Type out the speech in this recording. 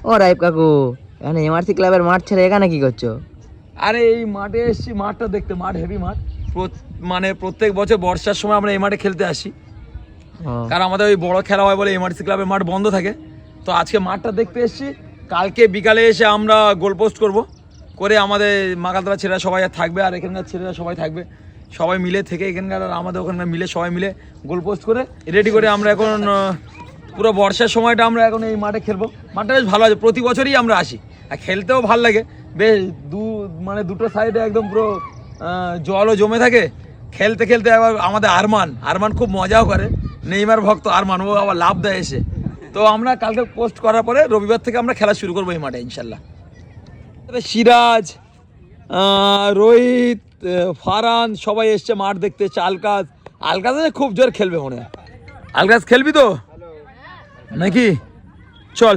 ও ripe কাকু, এখানে MRC ক্লাবের মাঠ ছেড়ে এখানে কি করছো? আরে এই মাঠে এসেছি, মাঠটা দেখতে। মাঠ হেভি মাঠ। মানে প্রত্যেক বছর বর্ষার সময় আমরা এই মাঠে খেলতে আসি, কারণ আমাদের ওই বড় খেলা হয় বলে এমআরসি ক্লাবের মাঠ বন্ধ থাকে। তো আজকে মাঠটা দেখতে এসেছি। কালকে বিকালে এসে আমরা গোল পোস্ট করবো, করে আমাদের মাগালতলা ছেলেরা সবাই থাকবে আর এখানকার ছেলেরা সবাই থাকবে, সবাই মিলে থেকে এখানকার আর আমাদের ওখানকার মিলে সবাই মিলে গোল পোস্ট করে রেডি করে আমরা এখন পুরো বর্ষার সময়টা আমরা এখন এই মাঠে খেলবো। মাঠটা বেশ ভালো আছে, প্রতি বছরই আমরা আসি আর খেলতেও ভালো লাগে। বেশ মানে দুটো সাইডে একদম পুরো জলও জমে থাকে। খেলতে খেলতে আবার আমাদের আরমান খুব মজাও করে, নেইমার ভক্ত আরমান, ও আবার লাভ দেয় এসে। তো আমরা কালকে পোস্ট করার পরে রবিবার থেকে আমরা খেলা শুরু করবো এই মাঠে ইনশাল্লাহ। সিরাজ, রোহিত, ফারহান সবাই এসছে মাঠ দেখতে। আলকাজ খুব জোর খেলবে মনে হয়। আলকাজ খেলবি তো নাকি? চল।